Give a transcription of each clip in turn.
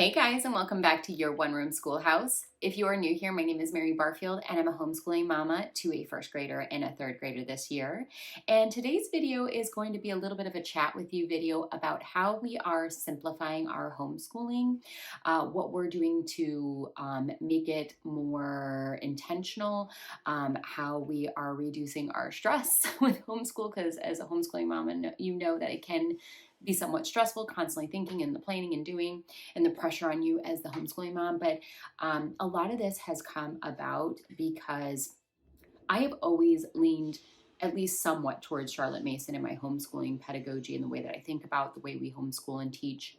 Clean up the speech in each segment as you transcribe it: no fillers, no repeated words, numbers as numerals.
Hey guys, and welcome back to your one room schoolhouse. If you are new here, my name is Mary Barfield, and I'm a homeschooling mama to a first grader and a third grader this year. And today's video is going to be a little bit of a chat with you video about how we are simplifying our homeschooling, what we're doing to make it more intentional, how we are reducing our stress with homeschool, because as a homeschooling mama, you know that it can be somewhat stressful, constantly thinking and the planning and doing and the pressure on you as the homeschooling mom. But a lot of this has come about because I have always leaned at least somewhat towards Charlotte Mason in my homeschooling pedagogy and the way that I think about the way we homeschool and teach.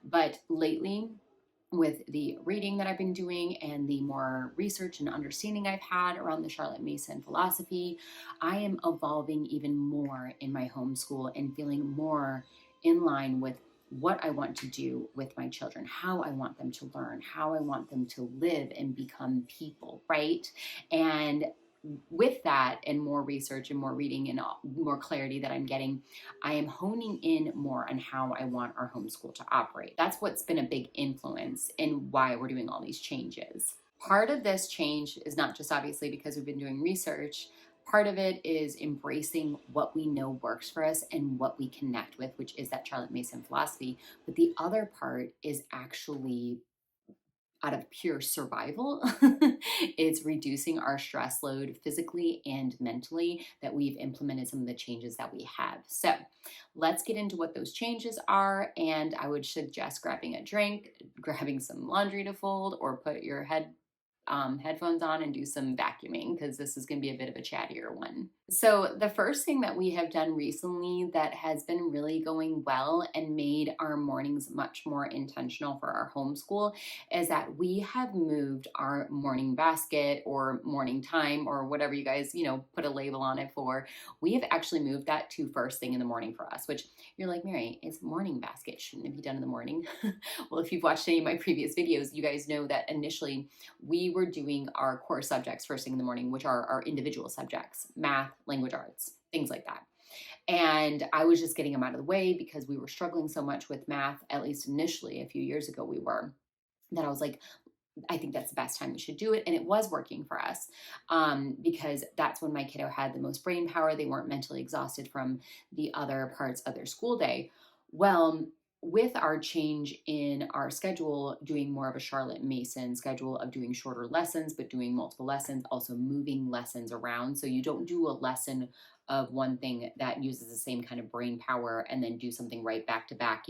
But lately, with the reading that I've been doing and the more research and understanding I've had around the Charlotte Mason philosophy, I am evolving even more in my homeschool and feeling more in line with what I want to do with my children, how I want them to learn, how I want them to live and become people, right? And with that and more research and more reading and more clarity that I'm getting, I am honing in more on how I want our homeschool to operate. That's what's been a big influence in why we're doing all these changes. Part of this change is not just obviously because we've been doing research. Part of it is embracing what we know works for us and what we connect with, which is that Charlotte Mason philosophy. But the other part is actually out of pure survival. It's reducing our stress load physically and mentally that we've implemented some of the changes that we have. So let's get into what those changes are. And I would suggest grabbing a drink, grabbing some laundry to fold, or put your headphones on and do some vacuuming, because this is going to be a bit of a chattier one. So the first thing that we have done recently that has been really going well and made our mornings much more intentional for our homeschool is that we have moved our morning basket or morning time or whatever you guys, put a label on it for. We have actually moved that to first thing in the morning for us, which you're like, Mary, it's morning basket. Shouldn't it be done in the morning? Well, if you've watched any of my previous videos, you guys know that initially we were doing our core subjects first thing in the morning, which are our individual subjects, math, language arts, things like that. And I was just getting them out of the way because we were struggling so much with math, at least initially a few years ago we were, that I was like, I think that's the best time we should do it. And it was working for us because that's when my kiddo had the most brain power. They weren't mentally exhausted from the other parts of their school day. Well, with our change in our schedule, doing more of a Charlotte Mason schedule of doing shorter lessons, but doing multiple lessons, also moving lessons around. So you don't do a lesson of one thing that uses the same kind of brain power and then do something right back to back,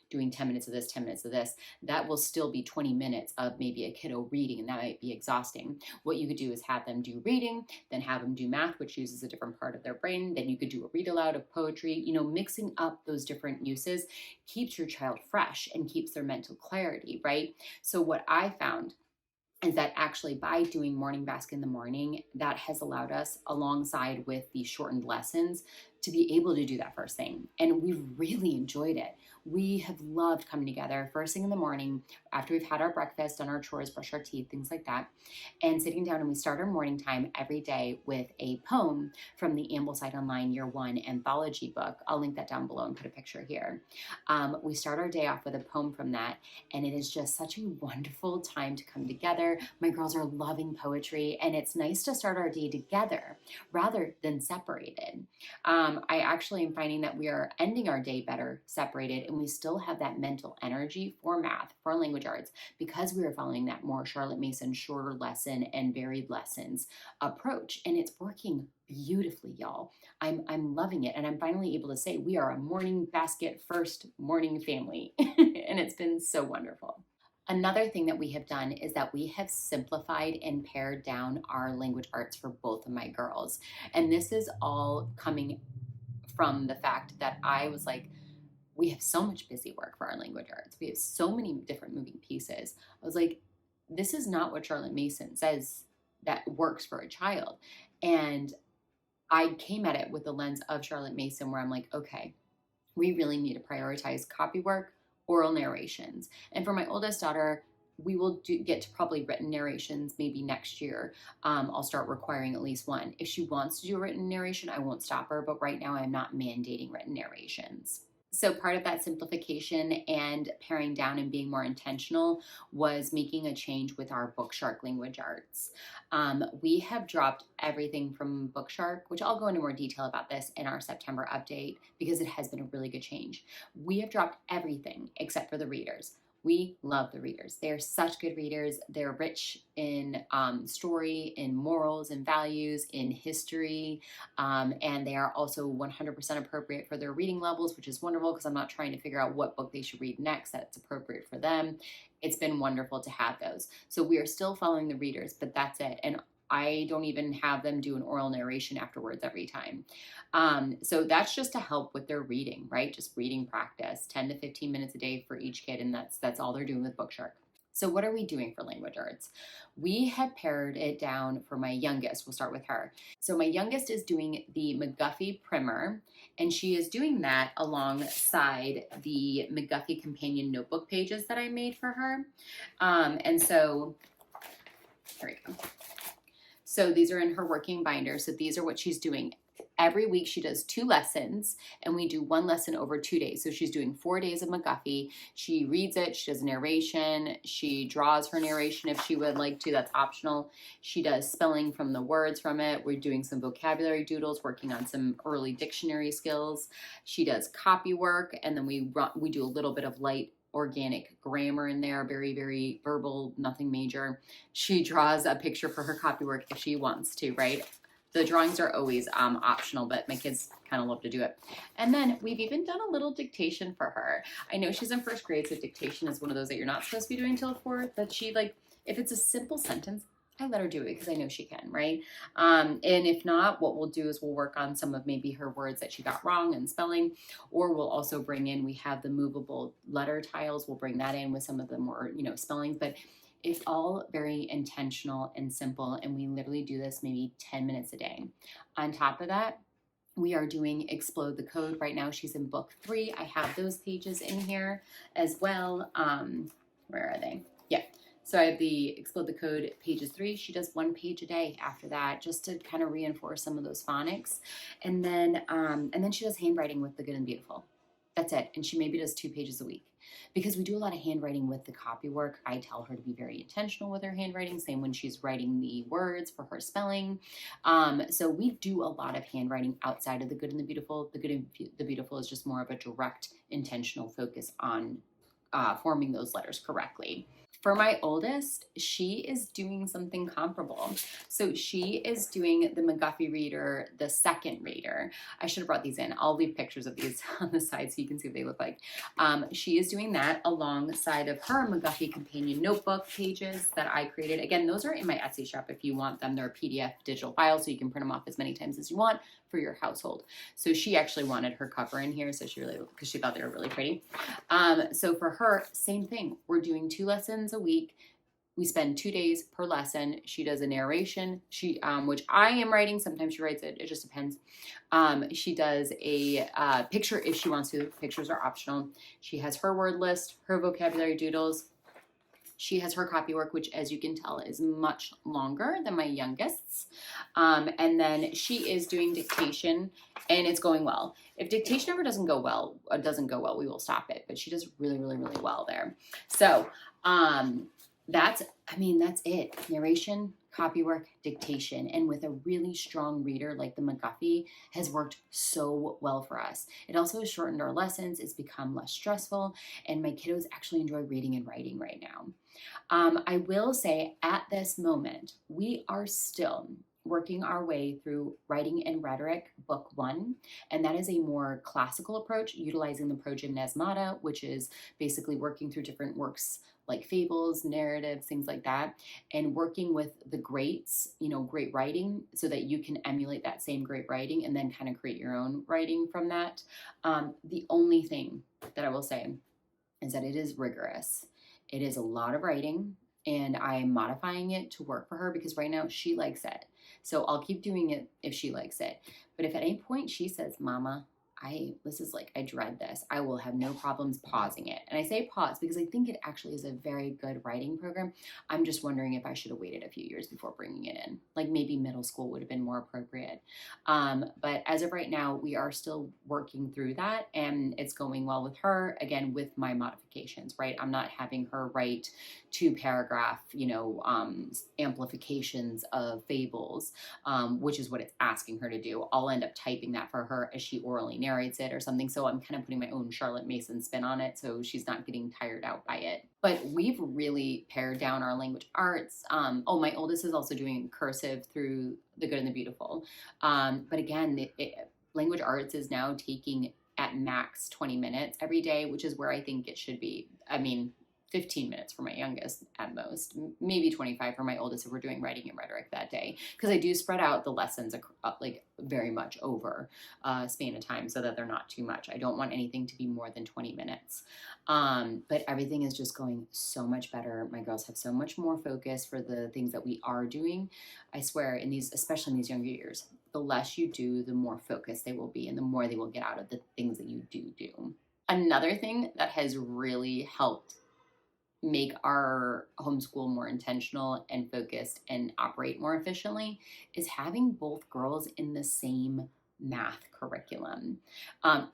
doing 10 minutes of this, 10 minutes of this. That will still be 20 minutes of maybe a kiddo reading, and that might be exhausting. What you could do is have them do reading, then have them do math, which uses a different part of their brain. Then you could do a read aloud of poetry. Mixing up those different uses keeps your child fresh and keeps their mental clarity, right? So what I found is that actually by doing morning basket in the morning, that has allowed us, alongside with the shortened lessons, to be able to do that first thing. And we've really enjoyed it. We have loved coming together first thing in the morning after we've had our breakfast, done our chores, brushed our teeth, things like that, and sitting down, and we start our morning time every day with a poem from the Ambleside Online Year 1 anthology book. I'll link that down below and put a picture here. We start our day off with a poem from that, and it is just such a wonderful time to come together. My girls are loving poetry, and it's nice to start our day together rather than separated. I actually am finding that we are ending our day better separated, and we still have that mental energy for math, for language arts, because we are following that more Charlotte Mason shorter lesson and varied lessons approach. And it's working beautifully, y'all. I'm loving it. And I'm finally able to say we are a morning basket first morning family. And it's been so wonderful. Another thing that we have done is that we have simplified and pared down our language arts for both of my girls. And this is all coming from the fact that I was like, we have so much busy work for our language arts. We have so many different moving pieces. I was like, this is not what Charlotte Mason says that works for a child. And I came at it with the lens of Charlotte Mason, where I'm like, okay, we really need to prioritize copy work, oral narrations. And for my oldest daughter, we will get to probably written narrations maybe next year. I'll start requiring at least one. If she wants to do a written narration, I won't stop her. But right now I'm not mandating written narrations. So part of that simplification and paring down and being more intentional was making a change with our Bookshark language arts. We have dropped everything from Bookshark, which I'll go into more detail about this in our September update because it has been a really good change. We have dropped everything except for the readers. We love the readers. They are such good readers. They're rich in story, in morals and values, in history, and they are also 100% appropriate for their reading levels, which is wonderful because I'm not trying to figure out what book they should read next that's appropriate for them. It's been wonderful to have those. So we are still following the readers, but that's it. And I don't even have them do an oral narration afterwards every time. So that's just to help with their reading, right? Just reading practice, 10 to 15 minutes a day for each kid, and that's all they're doing with Bookshark. So what are we doing for language arts? We have pared it down for my youngest. We'll start with her. So my youngest is doing the McGuffey Primer, and she is doing that alongside the McGuffey Companion Notebook pages that I made for her. And so, here we go. So these are in her working binder. So these are what she's doing. Every week she does 2 lessons, and we do 1 lesson over 2 days. So she's doing 4 days of McGuffey. She reads it, she does narration, she draws her narration if she would like to, that's optional. She does spelling from the words from it. We're doing some vocabulary doodles, working on some early dictionary skills. She does copy work, and then we do a little bit of light organic grammar in there, very, very verbal, nothing major. She draws a picture for her copy work if she wants to, right? The drawings are always optional, but my kids kind of love to do it. And then we've even done a little dictation for her. I know she's in 1st grade, so dictation is one of those that you're not supposed to be doing until 4th, but she, like, if it's a simple sentence, I let her do it because I know she can, right? And if not, what we'll do is we'll work on some of maybe her words that she got wrong and spelling, or we'll also bring in, we have the movable letter tiles, we'll bring that in with some of the more, spellings, but it's all very intentional and simple, and we literally do this maybe 10 minutes a day. On top of that, we are doing Explode the Code. Right now she's in book 3. I have those pages in here as well. Where are they? Yeah. So I have the Explode the Code pages 3. She does 1 page a day after that, just to kind of reinforce some of those phonics. And then she does handwriting with the Good and Beautiful. That's it. And she maybe does 2 pages a week. Because we do a lot of handwriting with the copy work, I tell her to be very intentional with her handwriting, same when she's writing the words for her spelling. So we do a lot of handwriting outside of the Good and the Beautiful. The Good and the Beautiful is just more of a direct, intentional focus on forming those letters correctly. For my oldest, she is doing something comparable. So she is doing the McGuffey Reader, the 2nd reader. I should have brought these in. I'll leave pictures of these on the side so you can see what they look like. She is doing that alongside of her McGuffey Companion Notebook pages that I created. Again, those are in my Etsy shop if you want them. They're PDF digital files, so you can print them off as many times as you want for your household. So she actually wanted her cover in here, so because she thought they were really pretty. So for her, same thing. We're doing 2 lessons a week. We spend 2 days per lesson. She does a narration, which I am writing. Sometimes she writes it. It just depends. She does a picture if she wants to. Pictures are optional. She has her word list, her vocabulary doodles. She has her copy work, which, as you can tell, is much longer than my youngest's. And then she is doing dictation, and it's going well. If dictation ever doesn't go well, we will stop it. But she does really, really, really well there. So that's it. Narration, copy work, dictation, and with a really strong reader like the McGuffey has worked so well for us. It also has shortened our lessons. It's become less stressful, and my kiddos actually enjoy reading and writing right now. I will say at this moment, we are still working our way through Writing and Rhetoric, Book 1, and that is a more classical approach, utilizing the progymnasmata, which is basically working through different works like fables, narratives, things like that, and working with the greats, great writing, so that you can emulate that same great writing and then kind of create your own writing from that. The only thing that I will say is that it is rigorous. It is a lot of writing, and I am modifying it to work for her because right now she likes it. So I'll keep doing it if she likes it. But if at any point she says, Mama, this is like, I dread this. I will have no problems pausing it. And I say pause because I think it actually is a very good writing program. I'm just wondering if I should have waited a few years before bringing it in. Like maybe middle school would have been more appropriate. But as of right now, we are still working through that, and it's going well with her, again, with my modifications, right? I'm not having her write 2-paragraph, amplifications of fables, which is what it's asking her to do. I'll end up typing that for her as she orally narrates it or something. So I'm kind of putting my own Charlotte Mason spin on it, so she's not getting tired out by it. But we've really pared down our language arts. My oldest is also doing cursive through The Good and the Beautiful. But again, language arts is now taking at max 20 minutes every day, which is where I think it should be. I mean, 15 minutes for my youngest at most, maybe 25 for my oldest if we're doing writing and rhetoric that day. Because I do spread out the lessons like very much over a span of time so that they're not too much. I don't want anything to be more than 20 minutes. But everything is just going so much better. My girls have so much more focus for the things that we are doing. I swear, especially in these younger years, the less you do, the more focused they will be and the more they will get out of the things that you do. Another thing that has really helped make our homeschool more intentional and focused and operate more efficiently is having both girls in the same math curriculum.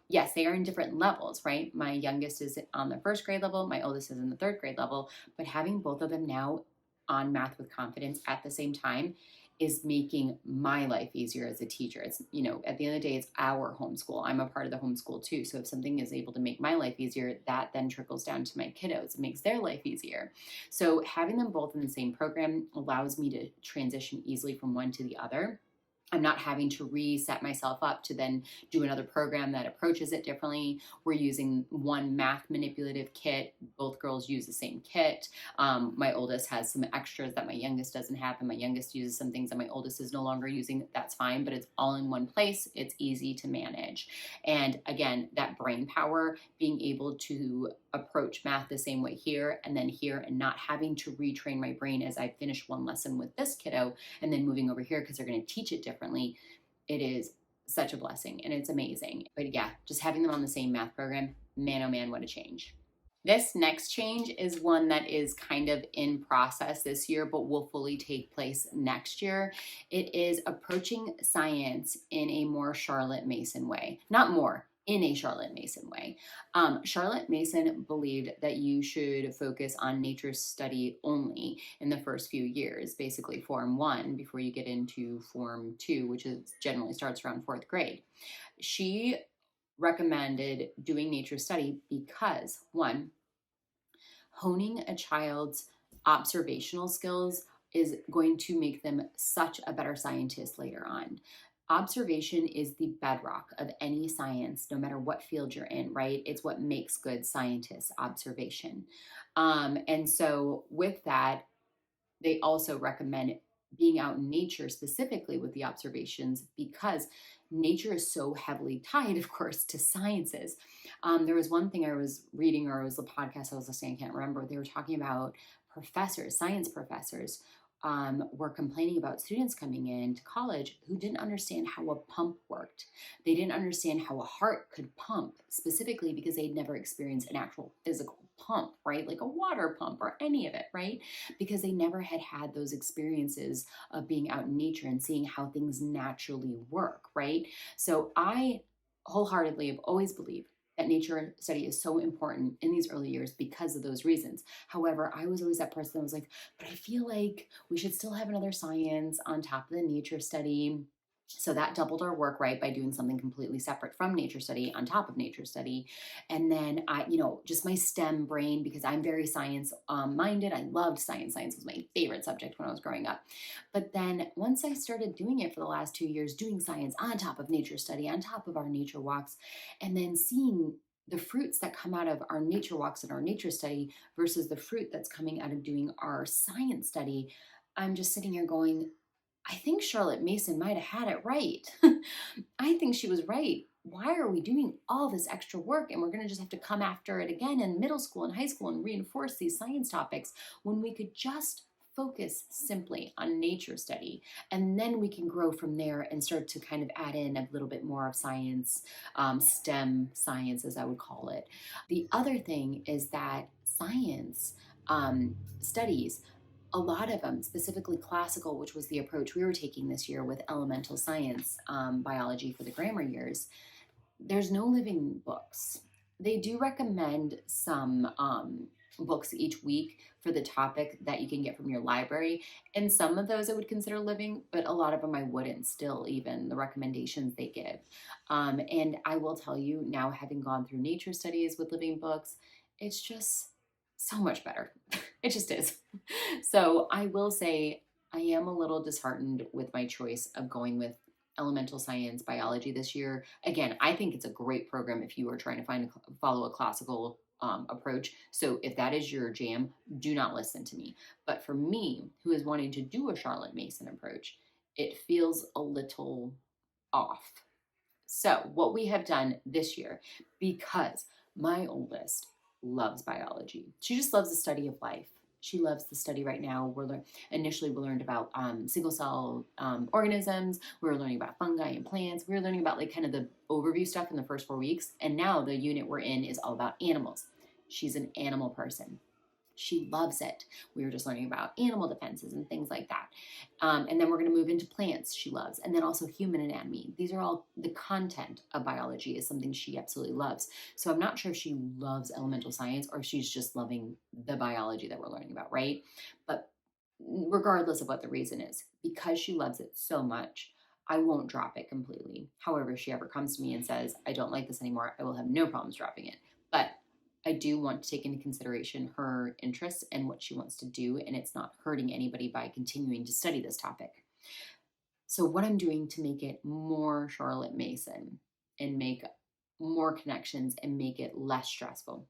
Yes, they are in different levels, right? My youngest is on the first grade level, my oldest is in the third grade level, but having both of them now on Math with Confidence at the same time is making my life easier as a teacher. It's, at the end of the day, it's our homeschool. I'm a part of the homeschool too. So if something is able to make my life easier, that then trickles down to my kiddos. It makes their life easier. So having them both in the same program allows me to transition easily from one to the other. I'm not having to reset myself up to then do another program that approaches it differently. We're using one math manipulative kit. Both girls use the same kit. My oldest has some extras that my youngest doesn't have, and my youngest uses some things that my oldest is no longer using. That's fine, but it's all in one place. It's easy to manage. And again, that brain power, being able to approach math the same way here and then here, and not having to retrain my brain as I finish one lesson with this kiddo and then moving over here because they're going to teach it differently. It is such a blessing and it's amazing. But yeah, just having them on the same math program, man, oh man, what a change. This next change is one that is kind of in process this year, but will fully take place next year. It is approaching science in a more Charlotte Mason way. Not more, in a Charlotte Mason way. Charlotte Mason believed that you should focus on nature study only in the first few years, basically Form 1, before you get into Form 2, which is generally starts around 4th grade. She recommended doing nature study because, one, honing a child's observational skills is going to make them such a better scientist later on. Observation is the bedrock of any science, no matter what field you're in, right? It's what makes good scientists, observation. And so with that, they also recommend being out in nature specifically with the observations because nature is so heavily tied, of course, to sciences. There was one thing I was reading, or it was a podcast I was listening, I can't remember. They were talking about professors, science professors, were complaining about students coming into college who didn't understand how a pump worked. They didn't understand how a heart could pump, specifically because they'd never experienced an actual physical pump, right? Like a water pump or any of it, right? Because they never had those experiences of being out in nature and seeing how things naturally work, right? So I wholeheartedly have always believed that nature study is so important in these early years because of those reasons. However, I was always that person that was like, but I feel like we should still have another science on top of the nature study. So that doubled our work, right, by doing something completely separate from nature study on top of nature study. And then I, just my STEM brain, because I'm very science minded. I loved science. Science was my favorite subject when I was growing up. But then once I started doing it for the last 2 years, doing science on top of nature study, on top of our nature walks, and then seeing the fruits that come out of our nature walks and our nature study versus the fruit that's coming out of doing our science study, I'm just sitting here going, I think Charlotte Mason might have had it right. I think she was right. Why are we doing all this extra work and we're going to just have to come after it again in middle school and high school and reinforce these science topics when we could just focus simply on nature study. And then we can grow from there and start to kind of add in a little bit more of science, STEM science, as I would call it. The other thing is that science studies, a lot of them, specifically classical, which was the approach we were taking this year with elemental science biology for the grammar years, there's no living books. They do recommend some books each week for the topic that you can get from your library. And some of those I would consider living, but a lot of them I wouldn't, still, even the recommendations they give. And I will tell you now, having gone through nature studies with living books, it's just so much better. It just is. So I will say I am a little disheartened with my choice of going with elemental science biology this year. Again, I think it's a great program if you are trying to follow a classical approach. So if that is your jam, do not listen to me. But for me, who is wanting to do a Charlotte Mason approach, it feels a little off. So what we have done this year, because my oldest loves biology, she just loves the study of life. She loves the study right now. Initially we learned about single cell organisms. We were learning about fungi and plants. We were learning about like kind of the overview stuff in the first 4 weeks. And now the unit we're in is all about animals. She's an animal person. She loves it. We were just learning about animal defenses and things like that. And then we're going to move into plants she loves. And then also human anatomy. These are all the content of biology is something she absolutely loves. So I'm not sure if she loves elemental science or if she's just loving the biology that we're learning about, right? But regardless of what the reason is, because she loves it so much, I won't drop it completely. However, if she ever comes to me and says, I don't like this anymore, I will have no problems dropping it. But I do want to take into consideration her interests and what she wants to do, and it's not hurting anybody by continuing to study this topic. So what I'm doing to make it more Charlotte Mason and make more connections and make it less stressful,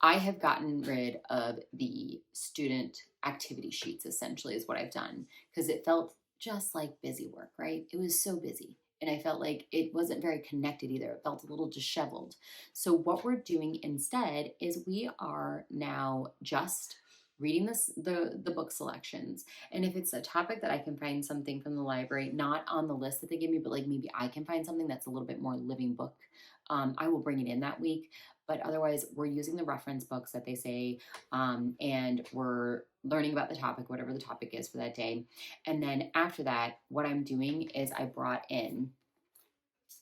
I have gotten rid of the student activity sheets, essentially, is what I've done, because it felt just like busy work, right? It was so busy. And I felt like it wasn't very connected either. It felt a little disheveled. So what we're doing instead is we are now just reading the book selections. And if it's a topic that I can find something from the library, not on the list that they give me, but like maybe I can find something that's a little bit more living book, I will bring it in that week. But otherwise, we're using the reference books that they say, and we're learning about the topic, whatever the topic is for that day. And then after that, what I'm doing is I brought in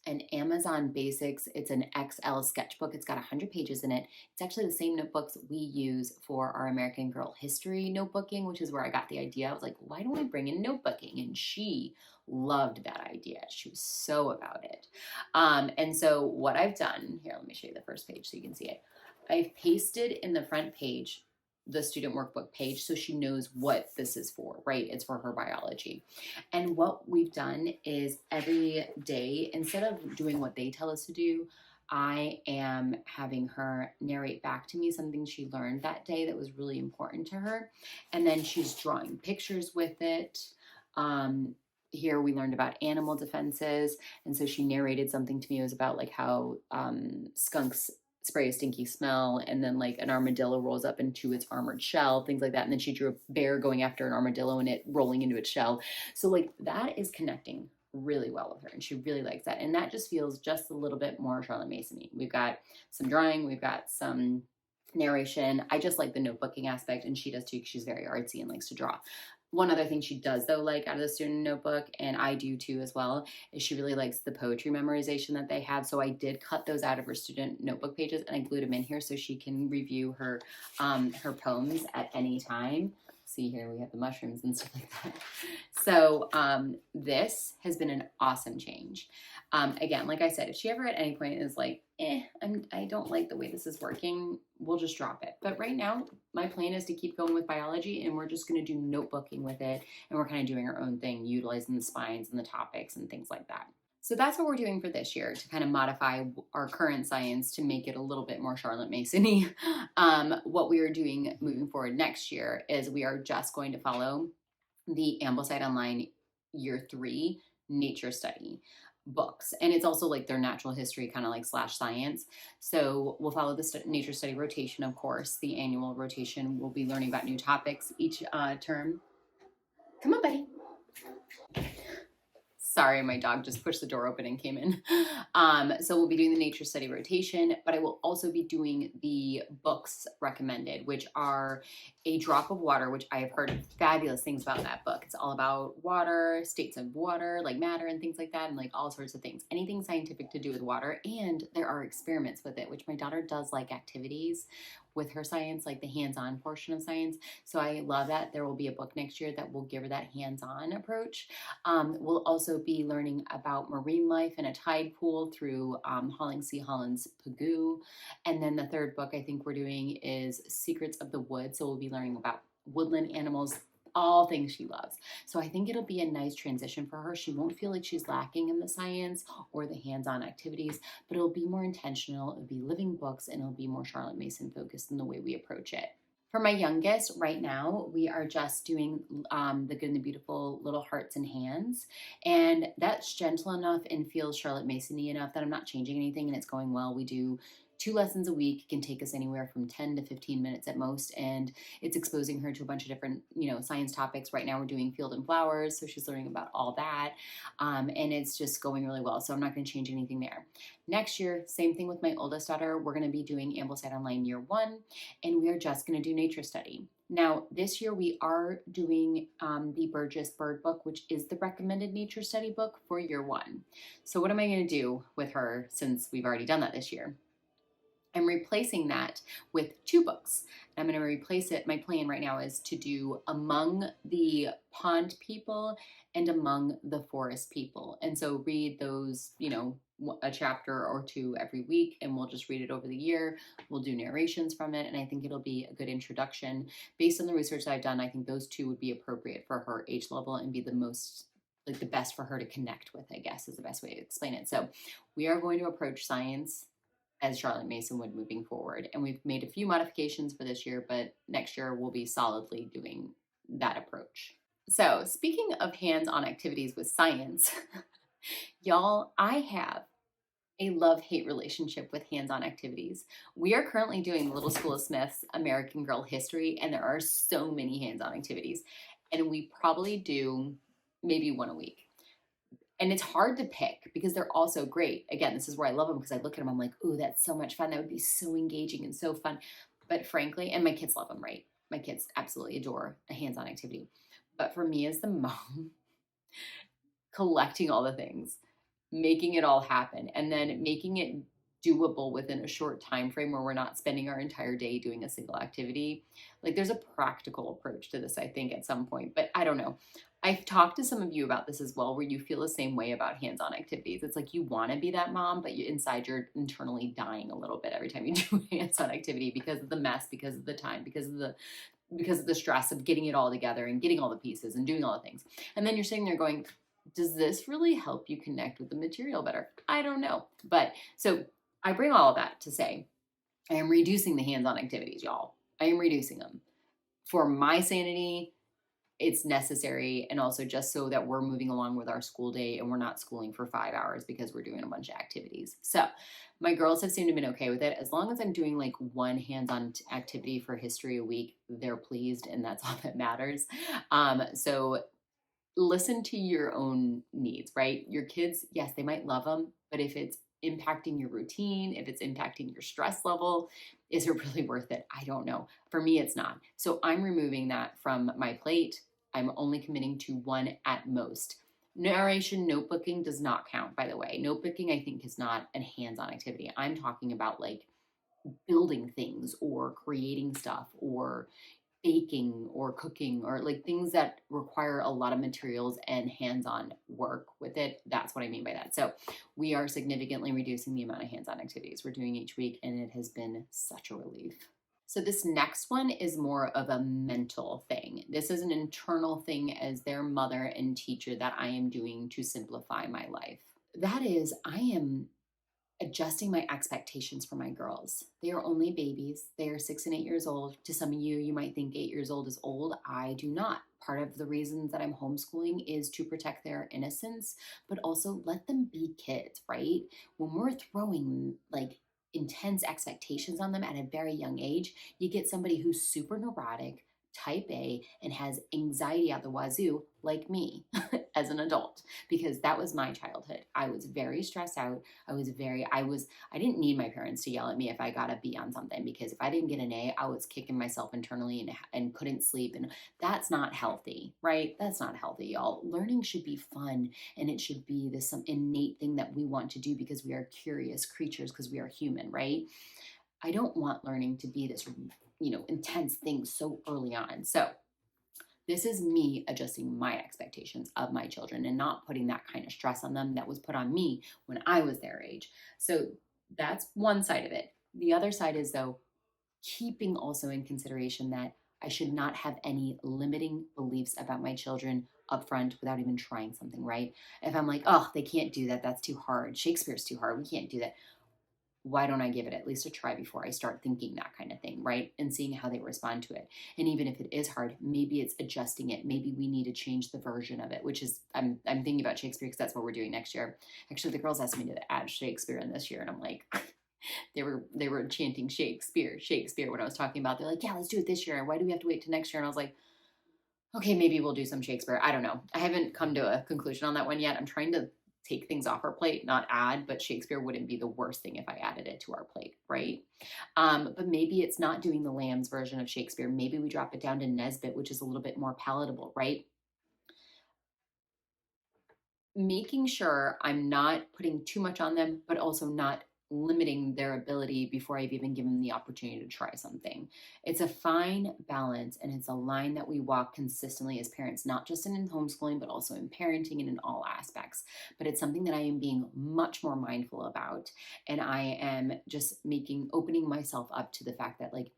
an Amazon Basics. It's an XL sketchbook. It's got 100 pages in it. It's actually the same notebooks we use for our American Girl history notebooking, which is where I got the idea. I was like, why don't I bring in notebooking? And she loved that idea. She was so about it. And so what I've done, here, let me show you the first page so you can see it. I've pasted in the front page the student workbook page so she knows what this is for, right? It's for her biology. And what we've done is every day, instead of doing what they tell us to do, I am having her narrate back to me something she learned that day that was really important to her. And then she's drawing pictures with it. Here we learned about animal defenses. And so she narrated something to me. It was about like how skunks spray a stinky smell, and then like an armadillo rolls up into its armored shell, things like that. And then she drew a bear going after an armadillo and it rolling into its shell. So like that is connecting really well with her, and she really likes that. And that just feels just a little bit more Charlotte Mason-y. We've got some drawing, we've got some narration. I just like the notebooking aspect, and she does too because she's very artsy and likes to draw. One other thing she does though like out of the student notebook, and I do too as well, is she really likes the poetry memorization that they have. So I did cut those out of her student notebook pages and I glued them in here so she can review her her poems at any time. See here, we have the mushrooms and stuff like that. So this has been an awesome change. Again, like I said, if she ever at any point is like, I don't like the way this is working, we'll just drop it. But right now, my plan is to keep going with biology, and we're just going to do notebooking with it, and we're kind of doing our own thing, utilizing the spines and the topics and things like that. So that's what we're doing for this year, to kind of modify our current science to make it a little bit more Charlotte Mason-y. What we are doing moving forward next year is we are just going to follow the Ambleside Online Year 3 nature study. books, and it's also like their natural history kind of like slash science. So we'll follow the nature study rotation, of course, the annual rotation. We'll be learning about new topics each term. Come on, buddy. Sorry, my dog just pushed the door open and came in. So we'll be doing the nature study rotation, but I will also be doing the books recommended, which are A Drop of Water, which I have heard fabulous things about that book. It's all about water, states of water, like matter and things like that, and like all sorts of things. Anything scientific to do with water. And there are experiments with it, which my daughter does like activities with her science, like the hands-on portion of science. So I love that. There will be a book next year that will give her that hands-on approach. We'll also be learning about marine life in a tide pool through Holling C. Holland's Pagoo. And then the third book I think we're doing is Secrets of the Woods. So we'll be learning about woodland animals, all things she loves. So I think it'll be a nice transition for her. She won't feel like she's lacking in the science or the hands-on activities, but it'll be more intentional. It'll be living books, and it'll be more Charlotte Mason focused in the way we approach it. For my youngest, right now, we are just doing the Good and the Beautiful Little Hearts and Hands. And that's gentle enough and feels Charlotte Mason-y enough that I'm not changing anything and it's going well. We do 2 lessons a week. It can take us anywhere from 10 to 15 minutes at most. And it's exposing her to a bunch of different, science topics. Right now we're doing field and flowers. So she's learning about all that. And it's just going really well. So I'm not going to change anything there. Next year, same thing with my oldest daughter. We're going to be doing Ambleside Online year 1, and we are just going to do nature study. Now, this year we are doing the Burgess Bird Book, which is the recommended nature study book for year 1. So what am I going to do with her since we've already done that this year? I'm replacing that with 2 books. I'm going to replace it. My plan right now is to do Among the Pond People and Among the Forest People. And so read those, a chapter or 2 every week, and we'll just read it over the year. We'll do narrations from it, and I think it'll be a good introduction. Based on the research that I've done, I think those 2 would be appropriate for her age level and be the most, like the best for her to connect with, I guess is the best way to explain it. So we are going to approach science as Charlotte Mason would moving forward. And we've made a few modifications for this year, but next year we'll be solidly doing that approach. So speaking of hands-on activities with science, y'all, I have a love-hate relationship with hands-on activities. We are currently doing Little School of Smith's American Girl History, and there are so many hands-on activities. And we probably do maybe 1 a week. And it's hard to pick because they're all so great. Again, this is where I love them because I look at them, I'm like, ooh, that's so much fun. That would be so engaging and so fun. But frankly, and my kids love them, right? My kids absolutely adore a hands-on activity. But for me as the mom, collecting all the things, making it all happen, and then making it doable within a short time frame where we're not spending our entire day doing a single activity. Like there's a practical approach to this, I think, at some point, but I don't know. I've talked to some of you about this as well, where you feel the same way about hands-on activities. It's like you want to be that mom, but inside you're internally dying a little bit every time you do a hands-on activity because of the mess, because of the time, because of the stress of getting it all together and getting all the pieces and doing all the things. And then you're sitting there going, does this really help you connect with the material better? I don't know. But so I bring all of that to say, I am reducing the hands-on activities, y'all. I am reducing them for my sanity. It's necessary, and also just so that we're moving along with our school day and we're not schooling for 5 hours because we're doing a bunch of activities. So my girls have seemed to have been okay with it. As long as I'm doing like 1 hands-on activity for history a week, they're pleased, and that's all that matters. So listen to your own needs, right? Your kids, yes, they might love them, but if it's impacting your routine, if it's impacting your stress level, is it really worth it? I don't know. For me, it's not. So I'm removing that from my plate. I'm only committing to 1 at most. Narration notebooking does not count, by the way. Notebooking, I think, is not a hands-on activity. I'm talking about like building things or creating stuff or baking or cooking or like things that require a lot of materials and hands-on work with it. That's what I mean by that. So we are significantly reducing the amount of hands-on activities we're doing each week, and it has been such a relief. So this next one is more of a mental thing. This is an internal thing as their mother and teacher that I am doing to simplify my life. That is, I am adjusting my expectations for my girls. They are only babies. They are 6 and 8 years old. To some of you, you might think 8 years old is old. I do not. Part of the reasons that I'm homeschooling is to protect their innocence, but also let them be kids, right? When we're throwing like intense expectations on them at a very young age, you get somebody who's super neurotic, type A, and has anxiety out the wazoo, like me as an adult, because that was my childhood. I was very stressed out. I didn't need my parents to yell at me if I got a B on something, because if I didn't get an A, I was kicking myself internally and couldn't sleep. And that's not healthy, right? That's not healthy, y'all. Learning should be fun, and it should be this some innate thing that we want to do because we are curious creatures, because we are human, right? I don't want learning to be this, intense thing so early on. So this is me adjusting my expectations of my children and not putting that kind of stress on them that was put on me when I was their age. So that's one side of it. The other side is, though, keeping also in consideration that I should not have any limiting beliefs about my children up front without even trying something, right? If I'm like, oh, they can't do that, that's too hard. Shakespeare's too hard. We can't do that. Why don't I give it at least a try before I start thinking that kind of thing, right? And seeing how they respond to it. And even if it is hard, maybe it's adjusting it. Maybe we need to change the version of it, which is, I'm thinking about Shakespeare because that's what we're doing next year. Actually, the girls asked me to add Shakespeare in this year, and I'm like, they were chanting Shakespeare, Shakespeare when I was talking about. They're like, yeah, let's do it this year. Why do we have to wait till next year? And I was like, okay, maybe we'll do some Shakespeare. I don't know. I haven't come to a conclusion on that one yet. I'm trying to take things off our plate, not add, but Shakespeare wouldn't be the worst thing if I added it to our plate, right? But maybe it's not doing the Lamb's version of Shakespeare. Maybe we drop it down to Nesbit, which is a little bit more palatable, right? Making sure I'm not putting too much on them, but also not limiting their ability before I've even given them the opportunity to try something. It's a fine balance, and it's a line that we walk consistently as parents, not just in homeschooling, but also in parenting and in all aspects. But it's something that I am being much more mindful about. And I am just opening myself up to the fact that, like,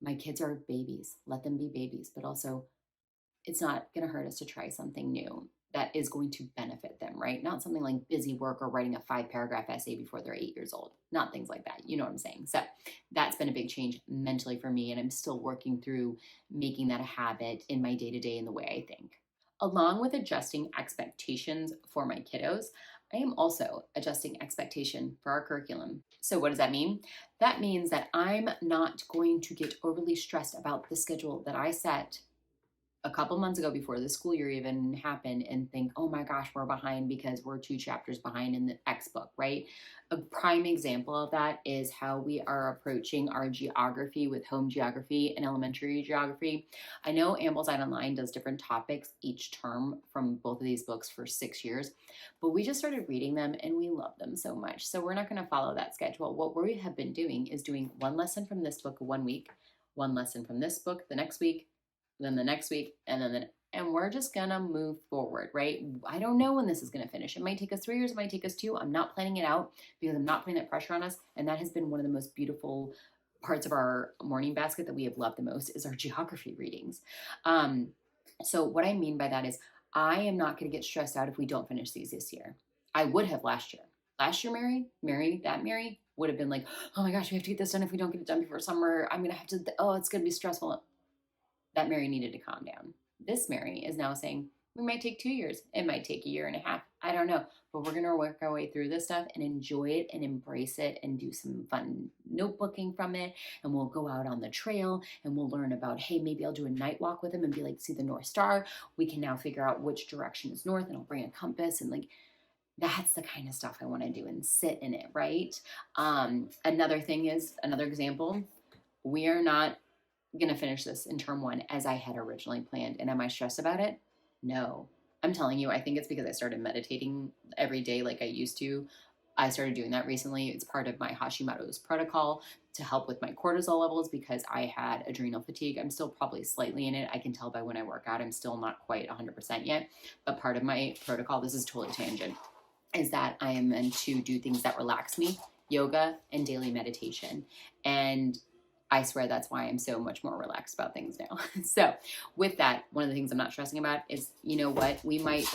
my kids are babies, let them be babies, but also it's not going to hurt us to try something new that is going to benefit them, right? Not something like busy work or writing a 5-paragraph essay before they're 8 years old. Not things like that. You know what I'm saying? So that's been a big change mentally for me. And I'm still working through making that a habit in my day to day in the way I think. Along with adjusting expectations for my kiddos, I am also adjusting expectation for our curriculum. So, what does that mean? That means that I'm not going to get overly stressed about the schedule that I set a couple months ago before the school year even happened and think, oh my gosh, we're behind because we're 2 chapters behind in the X book, right? A prime example of that is how we are approaching our geography with home geography and elementary geography. I know Ambleside Online does different topics each term from both of these books for 6 years, but we just started reading them and we love them so much. So we're not going to follow that schedule. What we have been doing is doing one lesson from this book 1 week, one lesson from this book the next week, then the next week, and we're just gonna move forward, right? I don't know when this is gonna finish. It might take us 3 years, it might take us 2. I'm not planning it out because I'm not putting that pressure on us. And that has been one of the most beautiful parts of our morning basket that we have loved the most is our geography readings. So what I mean by that is I am not gonna get stressed out if we don't finish these this year. I would have last year. Last year, Mary would have been like, oh my gosh, we have to get this done. If we don't get it done before summer, I'm gonna have to, oh, it's gonna be stressful. That Mary needed to calm down. This Mary is now saying, we might take 2 years. It might take a year and a half. I don't know. But we're going to work our way through this stuff and enjoy it and embrace it and do some fun notebooking from it. And we'll go out on the trail and we'll learn about, hey, maybe I'll do a night walk with him and be like, see the North Star. We can now figure out which direction is north, and I'll bring a compass, and like, that's the kind of stuff I want to do and sit in it, right? Another example, we are not going to finish this in term 1 as I had originally planned. And am I stressed about it? No. I'm telling you, I think it's because I started meditating every day like I used to. I started doing that recently. It's part of my Hashimoto's protocol to help with my cortisol levels because I had adrenal fatigue. I'm still probably slightly in it. I can tell by when I work out, I'm still not quite 100% yet. But part of my protocol, this is totally tangent, is that I am meant to do things that relax me, yoga and daily meditation. And I swear that's why I'm so much more relaxed about things now. So with that, one of the things I'm not stressing about is, you know what, we might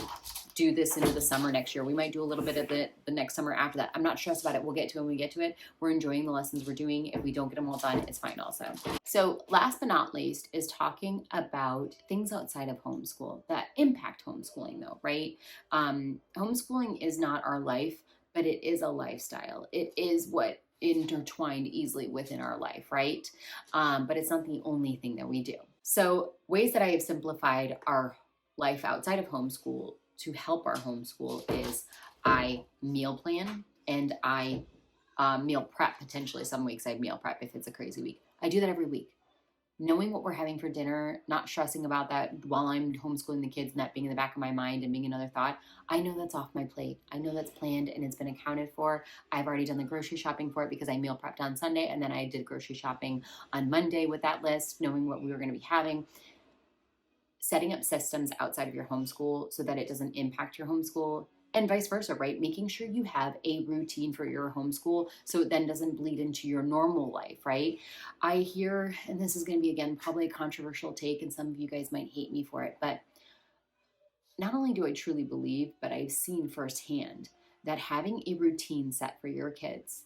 do this into the summer next year. We might do a little bit of it the next summer after that. I'm not stressed about it. We'll get to it when we get to it. We're enjoying the lessons we're doing. If we don't get them all done, it's fine also. So last but not least is talking about things outside of homeschool that impact homeschooling though, right? Homeschooling is not our life, but it is a lifestyle. It is what intertwined easily within our life, right? But it's not the only thing that we do. So ways that I have simplified our life outside of homeschool to help our homeschool is I meal plan and I meal prep potentially. Some weeks I meal prep if it's a crazy week. I do that every week. Knowing what we're having for dinner, not stressing about that while I'm homeschooling the kids and that being in the back of my mind and being another thought, I know that's off my plate. I know that's planned and it's been accounted for. I've already done the grocery shopping for it because I meal prepped on Sunday and then I did grocery shopping on Monday with that list, knowing what we were going to be having. Setting up systems outside of your homeschool so that it doesn't impact your homeschool and vice versa, right? Making sure you have a routine for your homeschool so it then doesn't bleed into your normal life, right? I hear, and this is going to be again probably a controversial take, and some of you guys might hate me for it, but not only do I truly believe, but I've seen firsthand that having a routine set for your kids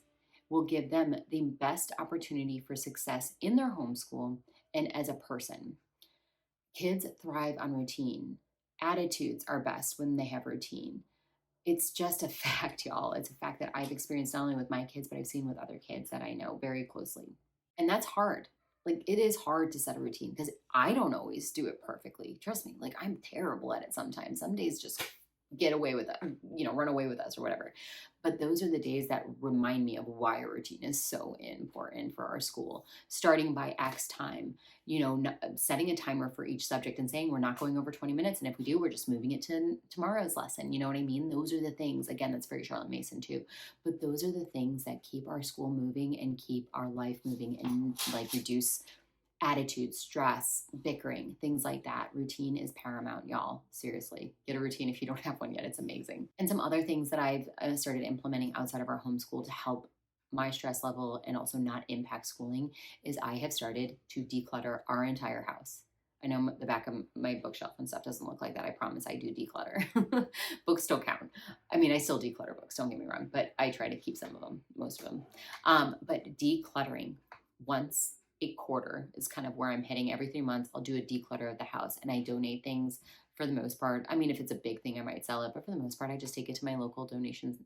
will give them the best opportunity for success in their homeschool and as a person. Kids thrive on routine. Attitudes are best when they have routine. It's just a fact, y'all. It's a fact that I've experienced not only with my kids, but I've seen with other kids that I know very closely. And that's hard. Like, it is hard to set a routine because I don't always do it perfectly. Trust me, like, I'm terrible at it sometimes. Some days just get away with it, run away with us or whatever. But those are the days that remind me of why a routine is so important for our school. Starting by X time, setting a timer for each subject and saying we're not going over 20 minutes. And if we do, we're just moving it to tomorrow's lesson. You know what I mean? Those are the things, again, that's very Charlotte Mason too. But those are the things that keep our school moving and keep our life moving and like reduce attitude, stress, bickering, things like that. Routine is paramount, y'all. Seriously, get a routine if you don't have one yet. It's amazing. And some other things that I've started implementing outside of our homeschool to help my stress level and also not impact schooling is I have started to declutter our entire house. I know the back of my bookshelf and stuff doesn't look like that. I promise I do declutter. Books still count. I mean, I still declutter books, don't get me wrong, but I try to keep some of them, most of them. But decluttering once a quarter is kind of where I'm heading. Every 3 months, I'll do a declutter of the house and I donate things for the most part. I mean, if it's a big thing, I might sell it, but for the most part, I just take it to my local donation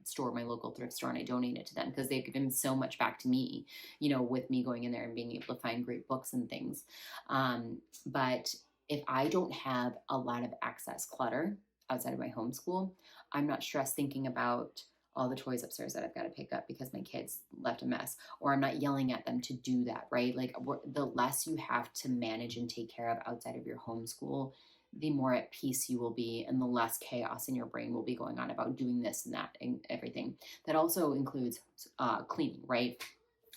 store, my local thrift store, and I donate it to them because they've given so much back to me, with me going in there and being able to find great books and things. But if I don't have a lot of excess clutter outside of my homeschool, I'm not stressed thinking about all the toys upstairs that I've got to pick up because my kids left a mess, or I'm not yelling at them to do that, right? Like the less you have to manage and take care of outside of your homeschool, the more at peace you will be and the less chaos in your brain will be going on about doing this and that and everything. That also includes cleaning, right?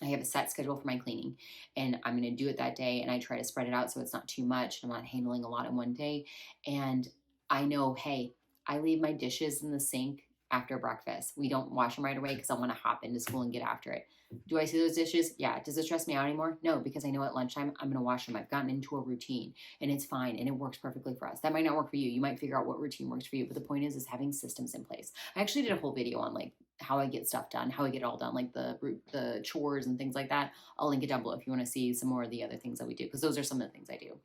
I have a set schedule for my cleaning and I'm going to do it that day and I try to spread it out so it's not too much. I'm not handling a lot in one day. And I know, hey, I leave my dishes in the sink after breakfast. We don't wash them right away because I want to hop into school and get after it. Do I see those dishes? Yeah. Does it stress me out anymore? No, because I know at lunchtime I'm going to wash them. I've gotten into a routine and it's fine and it works perfectly for us. That might not work for you. You might figure out what routine works for you. But the point is having systems in place. I actually did a whole video on like how I get stuff done, how I get it all done, like the chores and things like that. I'll link it down below if you want to see some more of the other things that we do, because those are some of the things I do.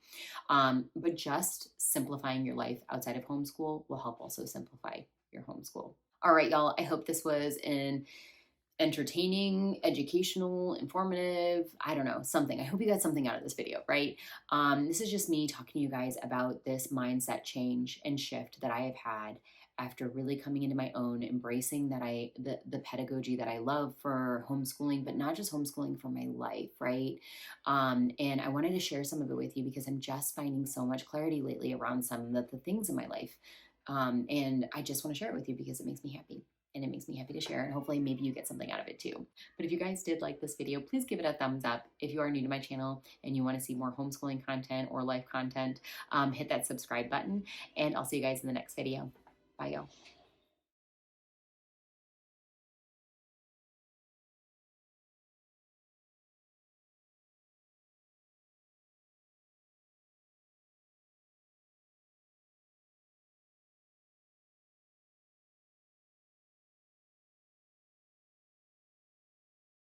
But just simplifying your life outside of homeschool will help also simplify your homeschool. All right, y'all, I hope this was an entertaining, educational, informative, I don't know, something. I hope you got something out of this video, right? This is just me talking to you guys about this mindset change and shift that I have had after really coming into my own, embracing that the pedagogy that I love for homeschooling, but not just homeschooling, for my life, right? And I wanted to share some of it with you because I'm just finding so much clarity lately around some of the things in my life. And I just want to share it with you because it makes me happy. And it makes me happy to share, and hopefully maybe you get something out of it too. But if you guys did like this video, please give it a thumbs up. If you are new to my channel and you want to see more homeschooling content or life content, hit that subscribe button, and I'll see you guys in the next video. Bye, y'all.